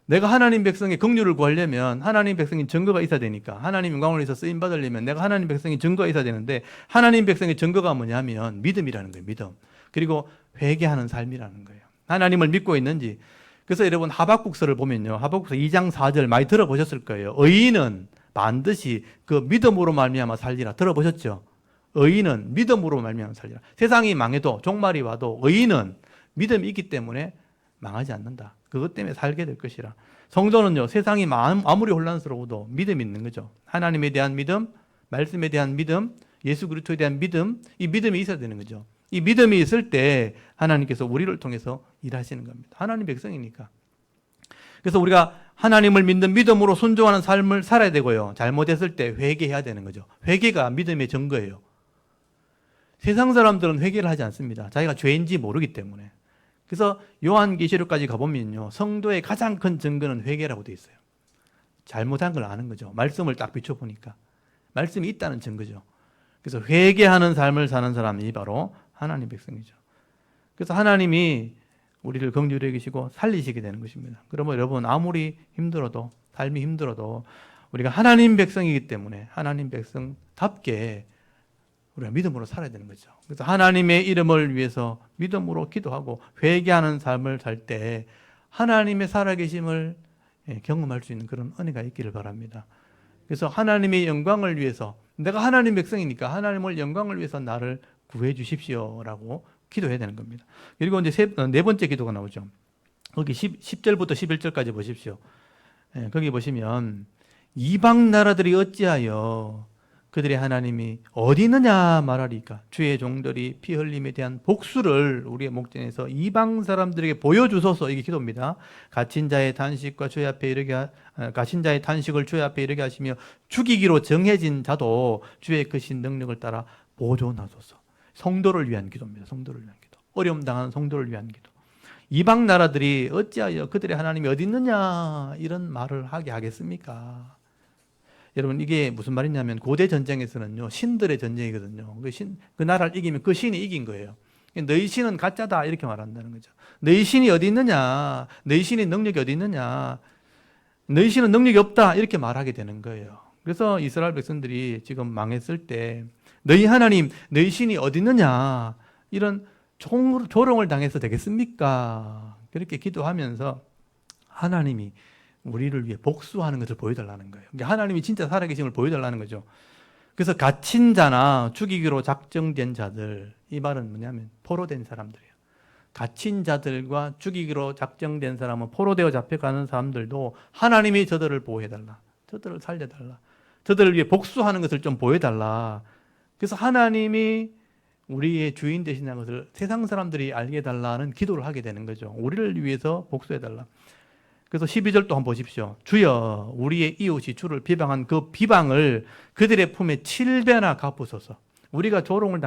Speaker 1: 내가 하나님 백성의 긍휼을 구하려면 하나님 백성의 증거가 있어야 되니까, 하나님 영광을 위해서 쓰임 받으려면 내가 하나님 백성의 증거가 있어야 되는데, 하나님 백성의 증거가 뭐냐면 믿음이라는 거예요. 믿음. 그리고 회개하는 삶이라는 거예요. 하나님을 믿고 있는지. 그래서 여러분, 하박국서를 보면요, 하박국서 2장 4절 많이 들어보셨을 거예요. 의인은 반드시 그 믿음으로 말미암아 살리라. 들어보셨죠? 의인은 믿음으로 말미암아 살리라. 세상이 망해도, 종말이 와도 의인은 믿음이 있기 때문에 망하지 않는다. 그것 때문에 살게 될 것이라. 성도는요, 세상이 아무리 혼란스러워도 믿음이 있는 거죠. 하나님에 대한 믿음, 말씀에 대한 믿음, 예수 그리스도에 대한 믿음, 이 믿음이 있어야 되는 거죠. 이 믿음이 있을 때 하나님께서 우리를 통해서 일하시는 겁니다. 하나님 백성이니까. 그래서 우리가 하나님을 믿는 믿음으로 순종하는 삶을 살아야 되고요. 잘못했을 때 회개해야 되는 거죠. 회개가 믿음의 증거예요. 세상 사람들은 회개를 하지 않습니다. 자기가 죄인지 모르기 때문에. 그래서 요한계시록까지 가보면요, 성도의 가장 큰 증거는 회개라고 되어 있어요. 잘못한 걸 아는 거죠. 말씀을 딱 비춰보니까 말씀이 있다는 증거죠. 그래서 회개하는 삶을 사는 사람이 바로 하나님 백성이죠. 그래서 하나님이 우리를 긍휼히 여기시고 살리시게 되는 것입니다. 그러면 여러분, 아무리 힘들어도, 삶이 힘들어도 우리가 하나님 백성이기 때문에 하나님 백성답게 우리가 믿음으로 살아야 되는 거죠. 그래서 하나님의 이름을 위해서 믿음으로 기도하고 회개하는 삶을 살 때 하나님의 살아계심을 경험할 수 있는 그런 은혜가 있기를 바랍니다. 그래서 하나님의 영광을 위해서, 내가 하나님 백성이니까 하나님을 영광을 위해서 나를 구해 주십시오라고 기도해야 되는 겁니다. 그리고 이제 네 번째 기도가 나오죠. 거기 10절부터 11절까지 보십시오. 거기 보시면 이방 나라들이 어찌하여 그들의 하나님이 어디 있느냐 말하리까. 주의 종들이 피 흘림에 대한 복수를 우리의 목전에서 이방 사람들에게 보여주소서. 이게 기도입니다. 갇힌 자의 탄식과 주의 앞에 갇힌 자의 탄식을 주의 앞에 이르게 하시며 죽이기로 정해진 자도 주의 크신 능력을 따라 보존하소서. 성도를 위한 기도입니다. 성도를 위한 기도. 어려움 당하는 성도를 위한 기도. 이방 나라들이 어찌하여 그들의 하나님이 어디 있느냐 이런 말을 하게 하겠습니까? 여러분, 이게 무슨 말이냐면 고대 전쟁에서는요, 신들의 전쟁이거든요. 그 나라를 이기면 그 신이 이긴 거예요. 너희 신은 가짜다 이렇게 말한다는 거죠. 너희 신이 어디 있느냐, 너희 신의 능력이 어디 있느냐, 너희 신은 능력이 없다 이렇게 말하게 되는 거예요. 그래서 이스라엘 백성들이 지금 망했을 때 너희 하나님, 너희 신이 어디 있느냐 이런 조롱을 당해서 되겠습니까? 그렇게 기도하면서 하나님이 우리를 위해 복수하는 것을 보여달라는 거예요. 그러니까 하나님이 진짜 살아계심을 보여달라는 거죠. 그래서 갇힌 자나 죽이기로 작정된 자들, 이 말은 뭐냐면 포로된 사람들이에요. 갇힌 자들과 죽이기로 작정된 사람은, 포로되어 잡혀가는 사람들도 하나님이 저들을 보호해달라, 저들을 살려달라, 저들을 위해 복수하는 것을 좀 보여달라. 그래서 하나님이 우리의 주인 되신다는 것을 세상 사람들이 알게 해달라는 기도를 하게 되는 거죠. 우리를 위해서 복수해달라. 그래서 12절 또 한번 보십시오. 주여, 우리의 이웃이 주를 비방한 그 비방을 그들의 품에 7배나 갚으소서. 우리가 조롱을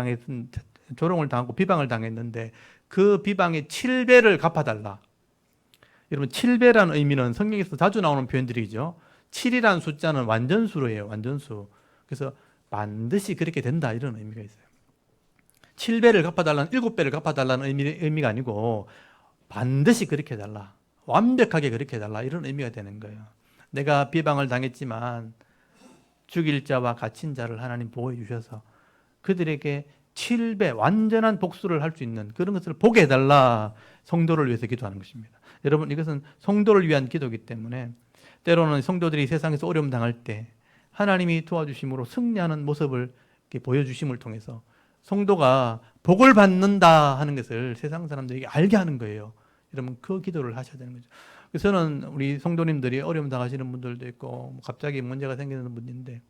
Speaker 1: 당하고 비방을 당했는데 그 비방의 7배를 갚아달라. 여러분, 7배라는 의미는 성경에서 자주 나오는 표현들이죠. 7이라는 숫자는 완전수로예요. 완전수. 그래서 반드시 그렇게 된다 이런 의미가 있어요. 7배를 갚아달라는, 7배를 갚아달라는 의미가 아니고 반드시 그렇게 해달라, 완벽하게 그렇게 해달라 이런 의미가 되는 거예요. 내가 비방을 당했지만 죽일 자와 갇힌 자를 하나님 보호해 주셔서 그들에게 7배 완전한 복수를 할 수 있는 그런 것을 보게 해달라. 성도를 위해서 기도하는 것입니다. 여러분, 이것은 성도를 위한 기도이기 때문에 때로는 성도들이 세상에서 어려움 당할 때 하나님이 도와주심으로 승리하는 모습을 이렇게 보여주심을 통해서 성도가 복을 받는다 하는 것을 세상 사람들에게 알게 하는 거예요. 여러분 그 기도를 하셔야 되는 거죠. 그래서 저는 우리 성도님들이 어려움 당하시는 분들도 있고 갑자기 문제가 생기는 분인데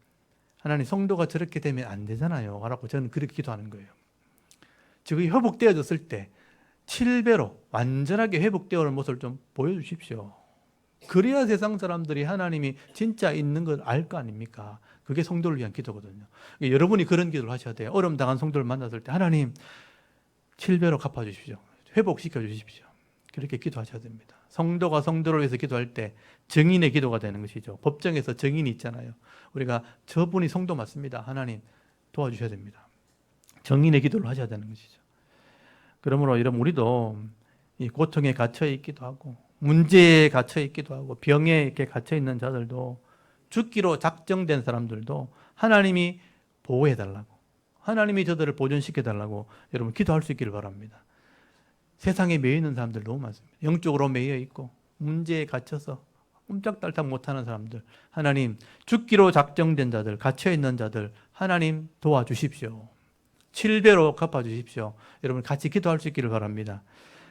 Speaker 1: 하나님 성도가 저렇게 되면 안 되잖아요 라고 저는 그렇게 기도하는 거예요. 지금 회복되어졌을 때 7배로 완전하게 회복되어오는 모습을 좀 보여주십시오. 그래야 세상 사람들이 하나님이 진짜 있는 걸 알 거 아닙니까? 그게 성도를 위한 기도거든요. 여러분이 그런 기도를 하셔야 돼요. 어려움 당한 성도를 만났을 때 하나님 7배로 갚아주십시오. 회복시켜 주십시오. 그렇게 기도하셔야 됩니다. 성도가 성도를 위해서 기도할 때 증인의 기도가 되는 것이죠. 법정에서 증인이 있잖아요. 우리가 저분이 성도 맞습니다. 하나님 도와주셔야 됩니다. 증인의 기도를 하셔야 되는 것이죠. 그러므로 여러분 우리도 이 고통에 갇혀 있기도 하고 문제에 갇혀 있기도 하고 병에 이렇게 갇혀 있는 자들도 죽기로 작정된 사람들도 하나님이 보호해 달라고 하나님이 저들을 보존시켜 달라고 여러분 기도할 수 있기를 바랍니다. 세상에 매여 있는 사람들 너무 많습니다. 영적으로 매여 있고 문제에 갇혀서 꼼짝달싹 못하는 사람들 하나님 죽기로 작정된 자들 갇혀 있는 자들 하나님 도와주십시오. 7배로 갚아주십시오. 여러분 같이 기도할 수 있기를 바랍니다.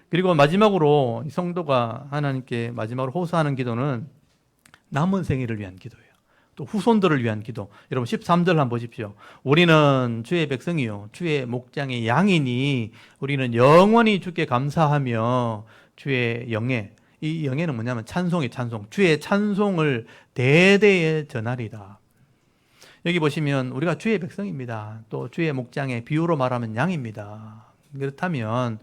Speaker 1: 그리고 마지막으로 성도가 하나님께 마지막으로 호소하는 기도는 남은 생애를 위한 기도예요. 또 후손들을 위한 기도. 여러분 13절 한번 보십시오. 우리는 주의 백성이요 주의 목장의 양이니 우리는 영원히 주께 감사하며 주의 영예, 이 영예는 뭐냐면 찬송이 찬송, 주의 찬송을 대대에 전하리다. 여기 보시면 우리가 주의 백성입니다. 또 주의 목장의 비유로 말하면 양입니다. 그렇다면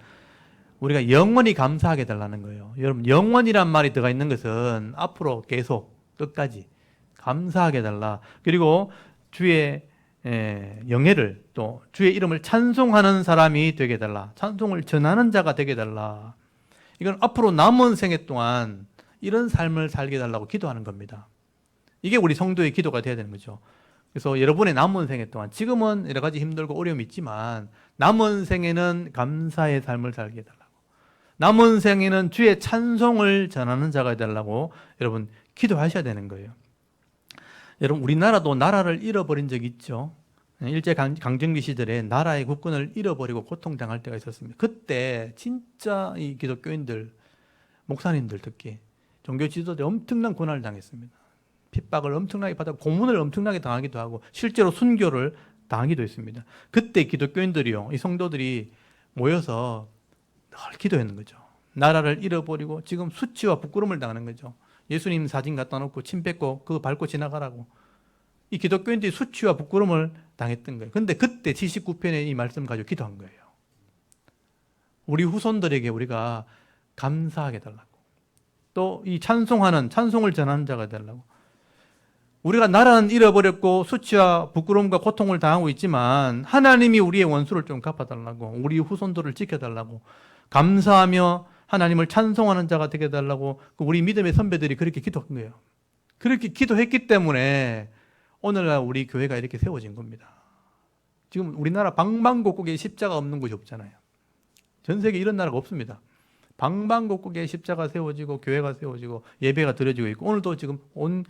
Speaker 1: 우리가 영원히 감사하게 달라는 거예요. 여러분 영원이란 말이 들어가 있는 것은 앞으로 계속 끝까지 감사하게 달라. 그리고 주의 영예를 또 주의 이름을 찬송하는 사람이 되게 달라. 찬송을 전하는 자가 되게 달라. 이건 앞으로 남은 생애 동안 이런 삶을 살게 달라고 기도하는 겁니다. 이게 우리 성도의 기도가 돼야 되는 거죠. 그래서 여러분의 남은 생애 동안 지금은 여러 가지 힘들고 어려움이 있지만 남은 생에는 감사의 삶을 살게 해달라고, 남은 생에는 주의 찬송을 전하는 자가 해달라고 여러분 기도하셔야 되는 거예요. 여러분 우리나라도 나라를 잃어버린 적이 있죠. 일제 강점기 시절에 나라의 국권을 잃어버리고 고통당할 때가 있었습니다. 그때 진짜 이 기독교인들, 목사님들 특히 종교 지도자들이 엄청난 고난을 당했습니다. 핍박을 엄청나게 받았고 고문을 엄청나게 당하기도 하고 실제로 순교를 당하기도 했습니다. 그때 기독교인들이요, 이 성도들이 모여서 늘 기도했는 거죠. 나라를 잃어버리고 지금 수치와 부끄러움을 당하는 거죠. 예수님 사진 갖다 놓고 침 뱉고 그거 밟고 지나가라고. 이 기독교인들이 수치와 부끄러움을 당했던 거예요. 그런데 그때 79편의 이 말씀을 가지고 기도한 거예요. 우리 후손들에게 우리가 감사하게 달라고, 또 이 찬송을 전하는 자가 되려고. 우리가 나라는 잃어버렸고 수치와 부끄러움과 고통을 당하고 있지만 하나님이 우리의 원수를 좀 갚아달라고, 우리 후손들을 지켜달라고, 감사하며 하나님을 찬송하는 자가 되게 해달라고 우리 믿음의 선배들이 그렇게 기도한 거예요. 그렇게 기도했기 때문에 오늘날 우리 교회가 이렇게 세워진 겁니다. 지금 우리나라 방방곡곡에 십자가 없는 곳이 없잖아요. 전 세계 이런 나라가 없습니다. 방방곡곡에 십자가 세워지고 교회가 세워지고 예배가 드려지고 있고 오늘도 지금 온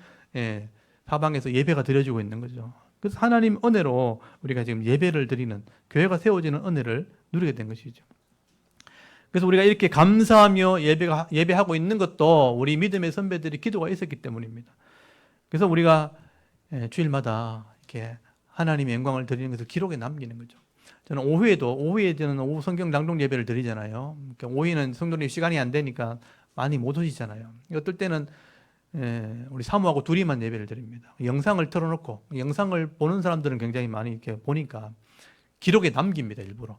Speaker 1: 사방에서 예배가 드려지고 있는 거죠. 그래서 하나님 은혜로 우리가 지금 예배를 드리는, 교회가 세워지는 은혜를 누리게 된 것이죠. 그래서 우리가 이렇게 감사하며 예배하고 있는 것도 우리 믿음의 선배들이 기도가 있었기 때문입니다. 그래서 우리가 주일마다 이렇게 하나님의 영광을 드리는 것을 기록에 남기는 거죠. 저는 오후에 저는 오후 성경 낭독 예배를 드리잖아요. 그러니까 오후에는 성도님 시간이 안 되니까 많이 못 오시잖아요. 어떨 때는 우리 사모하고 둘이만 예배를 드립니다. 영상을 틀어놓고, 영상을 보는 사람들은 굉장히 많이 이렇게 보니까 기록에 남깁니다, 일부러.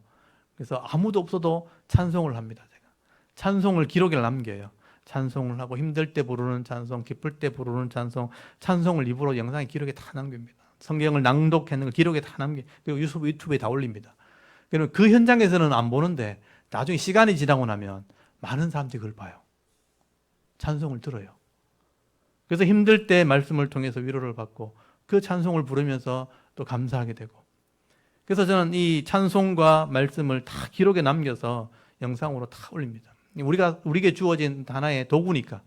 Speaker 1: 그래서 아무도 없어도 찬송을 합니다. 제가 찬송을 기록에 남겨요. 찬송을 하고 힘들 때 부르는 찬송, 기쁠 때 부르는 찬송, 찬송을 일부러 영상에 기록에 다 남깁니다. 성경을 낭독하는 걸 기록에 다 남겨, 그리고 유튜브에 다 올립니다. 그러면 그 현장에서는 안 보는데 나중에 시간이 지나고 나면 많은 사람들이 그걸 봐요. 찬송을 들어요. 그래서 힘들 때 말씀을 통해서 위로를 받고 그 찬송을 부르면서 또 감사하게 되고, 그래서 저는 이 찬송과 말씀을 다 기록에 남겨서 영상으로 다 올립니다. 우리에게 주어진 하나의 도구니까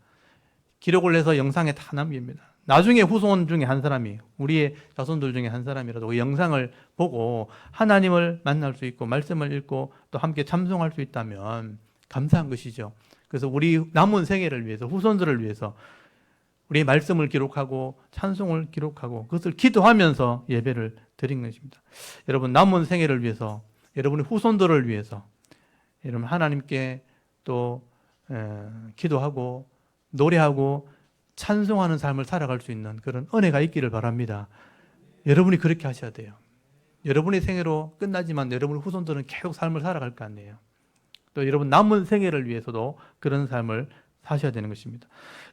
Speaker 1: 기록을 해서 영상에 다 남깁니다. 나중에 후손 중에 한 사람이, 우리의 자손들 중에 한 사람이라도 그 영상을 보고 하나님을 만날 수 있고 말씀을 읽고 또 함께 참송할 수 있다면 감사한 것이죠. 그래서 우리 남은 세계를 위해서, 후손들을 위해서 우리의 말씀을 기록하고 찬송을 기록하고 그것을 기도하면서 예배를 드린 것입니다. 여러분, 남은 생애를 위해서, 여러분의 후손들을 위해서 여러분 하나님께 또 기도하고 노래하고 찬송하는 삶을 살아갈 수 있는 그런 은혜가 있기를 바랍니다. 여러분이 그렇게 하셔야 돼요. 여러분의 생애로 끝나지만 여러분의 후손들은 계속 삶을 살아갈 거 아니에요. 또 여러분 남은 생애를 위해서도 그런 삶을 사셔야 되는 것입니다.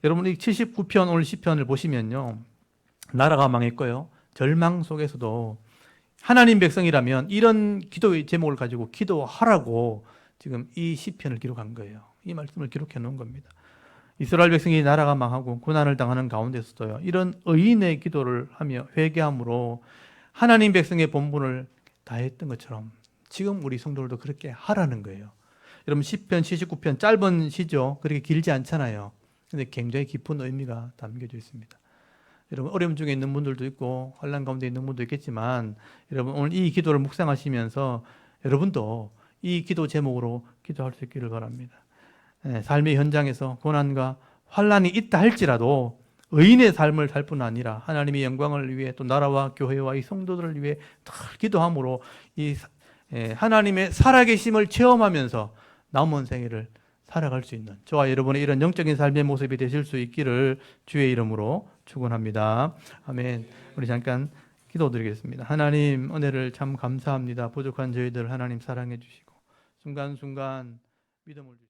Speaker 1: 여러분 이 79편 오늘 시편을 보시면요, 나라가 망했고요, 절망 속에서도 하나님 백성이라면 이런 기도의 제목을 가지고 기도하라고 지금 이 시편을 기록한 거예요. 이 말씀을 기록해 놓은 겁니다. 이스라엘 백성이 나라가 망하고 고난을 당하는 가운데서도요, 이런 의인의 기도를 하며 회개함으로 하나님 백성의 본분을 다했던 것처럼 지금 우리 성도들도 그렇게 하라는 거예요. 여러분 시편 79편 짧은 시죠. 그렇게 길지 않잖아요. 근데 굉장히 깊은 의미가 담겨져 있습니다. 여러분 어려움 중에 있는 분들도 있고 환난 가운데 있는 분도 있겠지만, 여러분 오늘 이 기도를 묵상하시면서 여러분도 이 기도 제목으로 기도할 수 있기를 바랍니다. 삶의 현장에서 고난과 환난이 있다 할지라도 의인의 삶을 살 뿐 아니라 하나님의 영광을 위해 또 나라와 교회와 이 성도들을 위해 늘 기도함으로 이 하나님의 살아계심을 체험하면서 남은 생애를 살아갈 수 있는 저와 여러분의 이런 영적인 삶의 모습이 되실 수 있기를 주의 이름으로 축원합니다. 아멘. 우리 잠깐 기도드리겠습니다. 하나님 은혜를 참 감사합니다. 부족한 저희들 하나님 사랑해 주시고 순간순간 믿음을 주시고